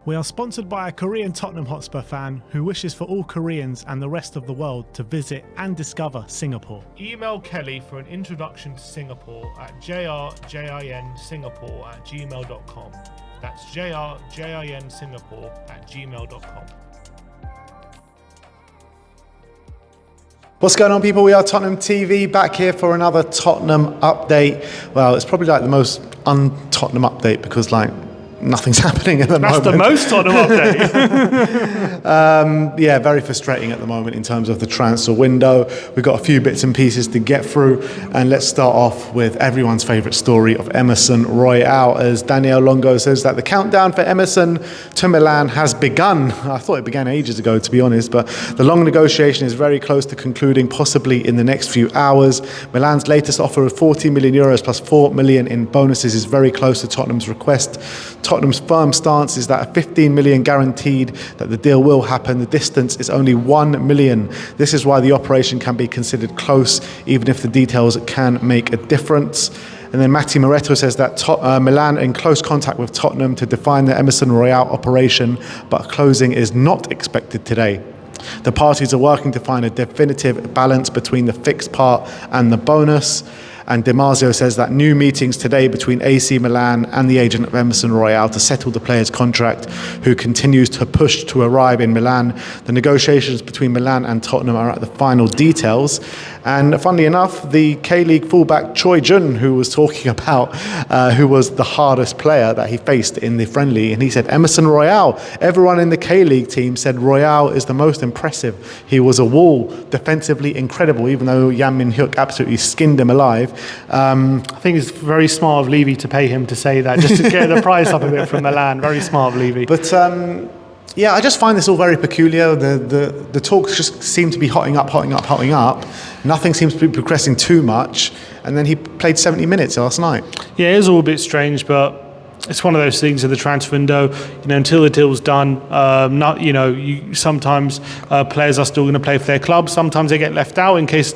We are sponsored by a Korean Tottenham Hotspur fan who wishes for all Koreans and the rest of the world to visit and discover Singapore. Email Kelly for an introduction to Singapore at jrjinsingapore@gmail.com. That's jrjinsingapore@gmail.com. What's going on, people? We are Tottenham TV, back here for another Tottenham update. Well, it's probably like the most un-Tottenham update because nothing's happening at the moment. That's the most Tottenham update. Yeah, very frustrating at the moment in terms of the transfer window. We've got a few bits and pieces to get through, and let's start off with everyone's favourite story of Emerson Royal, as Daniel Longo says that the countdown for Emerson to Milan has begun. I thought it began ages ago, to be honest, but the long negotiation is very close to concluding, possibly in the next few hours. Milan's latest offer of €40 million plus €4 million in bonuses is very close to Tottenham's request. Tottenham's firm stance is that a $15 million guaranteed that the deal will happen. The distance is only $1 million. This is why the operation can be considered close, even if the details can make a difference. And then Matti Moretto says that Milan are in close contact with Tottenham to define the Emerson Royal operation, but closing is not expected today. The parties are working to find a definitive balance between the fixed part and the bonus. And Di Marzio says that new meetings today between AC Milan and the agent of Emerson Royal to settle the player's contract, who continues to push to arrive in Milan. The negotiations between Milan and Tottenham are at the final details. And funnily enough, the K-League fullback Choi Jun, who was talking about who was the hardest player that he faced in the friendly, and he said Emerson Royal. Everyone in the K-League team said Royal is the most impressive. He was a wall, defensively incredible, even though Yan Min-hyuk absolutely skinned him alive. I think it's very smart of Levy to pay him to say that, just to get the price up a bit from Milan. Very smart of Levy. But yeah, I just find this all very peculiar. The talks just seem to be hotting up. Nothing seems to be progressing too much. And then he played 70 minutes last night. Yeah, it is all a bit strange, but it's one of those things in the transfer window, until the deal's done. Sometimes players are still going to play for their club. Sometimes they get left out in case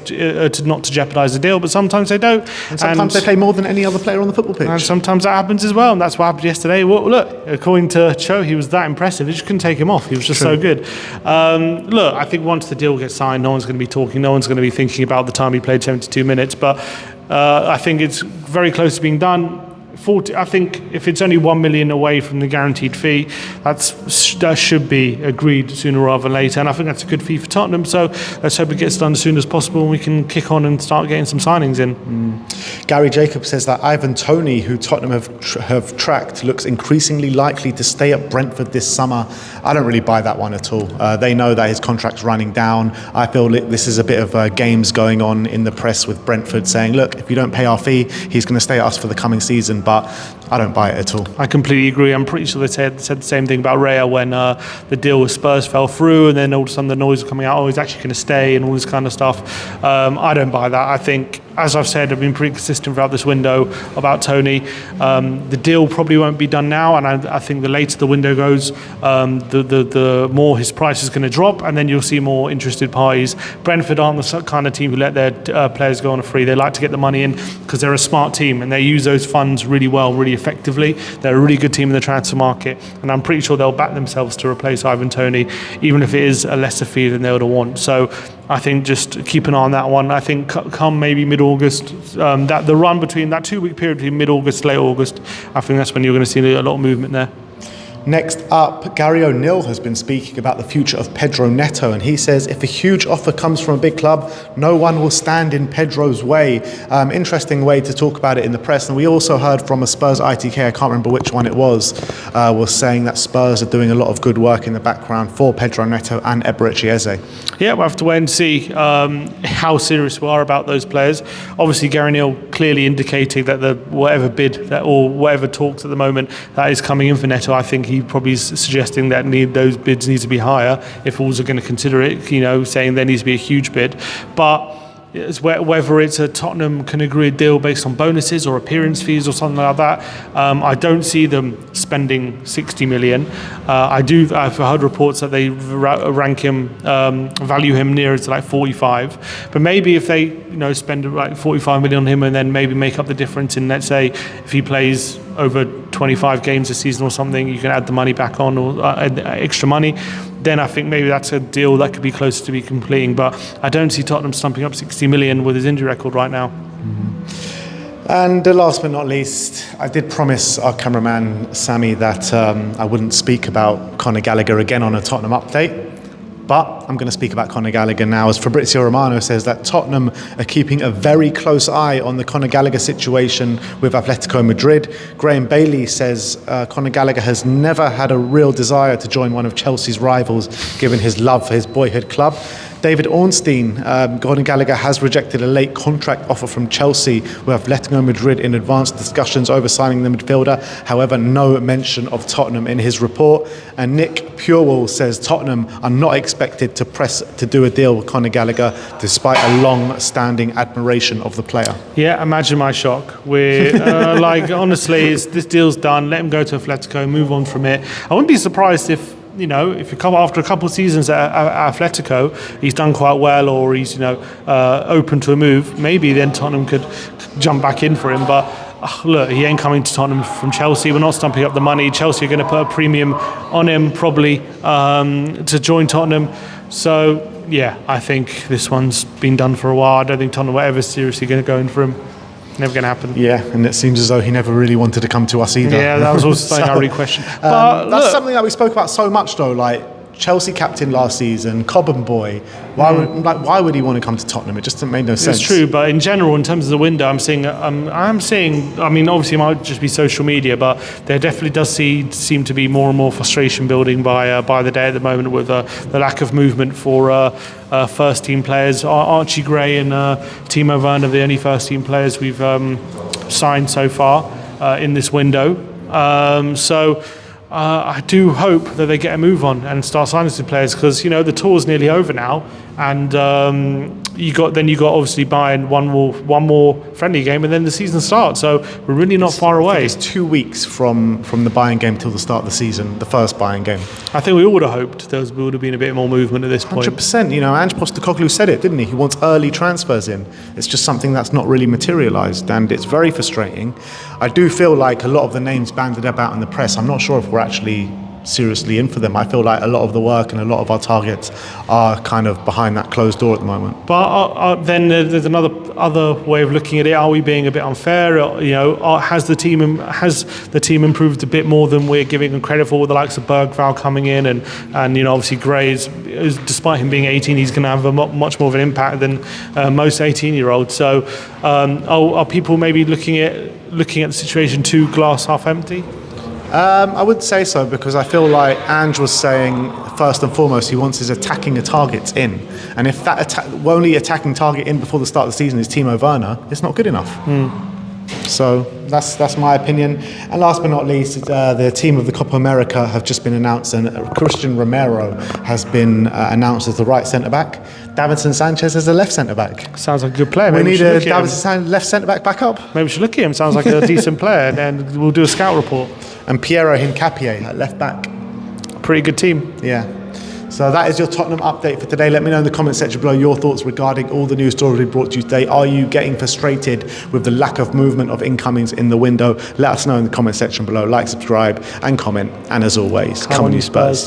not to jeopardise the deal, but sometimes they don't. And sometimes they play more than any other player on the football pitch. And sometimes that happens as well, and that's what happened yesterday. Well, look, according to Cho, he was that impressive. They just couldn't take him off. He was just so good. Look, I think once the deal gets signed, no one's going to be talking. No one's going to be thinking about the time he played 72 minutes. But I think it's very close to being done. I think if it's only $1 million away from the guaranteed fee, that should be agreed sooner rather than later, and I think that's a good fee for Tottenham. So let's hope it gets done as soon as possible and we can kick on and start getting some signings in. Gary Jacobs says that Ivan Toney, who Tottenham have tracked, looks increasingly likely to stay at Brentford this summer. I don't really buy that one at all. They know that his contract's running down. I feel this is a bit of games going on in the press with Brentford saying, look, if you don't pay our fee, he's going to stay at us for the coming season. But I don't buy it at all. I completely agree. I'm pretty sure they said the same thing about Raya when the deal with Spurs fell through, and then all of a sudden the noise was coming out, he's actually going to stay and all this kind of stuff. I don't buy that. I think, as I've said, I've been pretty consistent throughout this window about Toney. The deal probably won't be done now, and I think the later the window goes, the more his price is going to drop, and then you'll see more interested parties. Brentford aren't the kind of team who let their players go on a free. They like to get the money in because they're a smart team and they use those funds really well, really effectively. They're a really good team in the transfer market, and I'm pretty sure they'll back themselves to replace Ivan Toney, even if it is a lesser fee than they would want. So I think just keep an eye on that one. I think come maybe mid-August, that the run between that 2-week period between mid-August, late August, I think that's when you're going to see a lot of movement there. Next up, Gary O'Neill has been speaking about the future of Pedro Neto, and he says if a huge offer comes from a big club, no one will stand in Pedro's way. Interesting way to talk about it in the press. And we also heard from a Spurs ITK, I can't remember which one it was saying that Spurs are doing a lot of good work in the background for Pedro Neto and Eberechi Eze. Yeah, we'll have to wait and see how serious we are about those players. Obviously, Gary O'Neill clearly indicating that whatever bid or whatever talks at the moment that is coming in for Neto, I think he probably is suggesting that those bids need to be higher if Wolves are going to consider it, saying there needs to be a huge bid. But whether it's a Tottenham can agree a deal based on bonuses or appearance fees or something like that, I don't see them spending 60 million. I've heard reports that they value him nearer to like 45. But maybe if they spend like 45 million on him and then maybe make up the difference in, let's say, if he plays over 25 games a season or something, you can add the money back on, or extra money, then I think maybe that's a deal that could be closer to be completing. But I don't see Tottenham stumping up 60 million with his injury record right now. And last but not least, I did promise our cameraman Sammy that I wouldn't speak about Conor Gallagher again on a Tottenham update. But I'm going to speak about Conor Gallagher now, as Fabrizio Romano says that Tottenham are keeping a very close eye on the Conor Gallagher situation with Atletico Madrid. Graham Bailey says Conor Gallagher has never had a real desire to join one of Chelsea's rivals, given his love for his boyhood club. David Ornstein, Conor Gallagher has rejected a late contract offer from Chelsea with Atletico Madrid in advanced discussions over signing the midfielder. However, no mention of Tottenham in his report. And Nick Purewall says Tottenham are not expected to press to do a deal with Conor Gallagher, despite a long-standing admiration of the player. Yeah, imagine my shock. We're honestly, this deal's done. Let him go to Atletico, move on from it. I wouldn't be surprised if you come after a couple of seasons at Atletico, he's done quite well, or he's open to a move. Maybe then Tottenham could jump back in for him. But look, he ain't coming to Tottenham from Chelsea. We're not stumping up the money. Chelsea are going to put a premium on him probably to join Tottenham. So yeah, I think this one's been done for a while. I don't think Tottenham were ever seriously going to go in for him. Never going to happen. Yeah, and it seems as though he never really wanted to come to us either. Yeah, that was also something I really questioned. That's something that we spoke about so much, though. Like Chelsea captain last season, Cobham boy. Why would he want to come to Tottenham? It just made no sense. It's true, but in general, in terms of the window, I'm seeing. I mean, obviously, it might just be social media, but there definitely does seem to be more and more frustration building by the day at the moment with the lack of movement for first team players. Archie Gray and Timo Werner are the only first team players we've signed so far in this window. I do hope that they get a move on and start signing some players, because the tour's nearly over now, and you got obviously Bayern one more friendly game, and then the season starts. So we're really not far away. It's 2 weeks from the Bayern game till the start of the season, the first Bayern game. I think we all would have hoped there would have been a bit more movement at this point. 100%. Ange Postecoglou said it, didn't he? He wants early transfers in. It's just something that's not really materialised, and it's very frustrating. I do feel like a lot of the names banded about in the press, I'm not sure if we're actually seriously in for them. I feel like a lot of the work and a lot of our targets are kind of behind that closed door at the moment. But then there's other way of looking at it. Are we being a bit unfair? Has the team improved a bit more than we're giving them credit for, with the likes of Bergvall coming in, and obviously Gray is, despite him being 18, he's going to have a much more of an impact than most 18-year-olds. So are people maybe looking at the situation too glass half empty? I would say so, because I feel like Ange was saying, first and foremost, he wants his attacking targets in. And if that only attacking target in before the start of the season is Timo Werner, it's not good enough. So that's my opinion. And last but not least, the team of the Copa America have just been announced, and Christian Romero has been announced as the right centre-back. Davinson Sanchez as the left centre-back. Sounds like a good player. We need a Davinson left centre-back backup. Maybe we should look at him. Sounds like a decent player, and we'll do a scout report. And Piero Hincapié at left back. Pretty good team. Yeah. So that is your Tottenham update for today. Let me know in the comment section below your thoughts regarding all the news stories we brought to you today. Are you getting frustrated with the lack of movement of incomings in the window? Let us know in the comment section below. Like, subscribe and comment. And as always, come on you Spurs.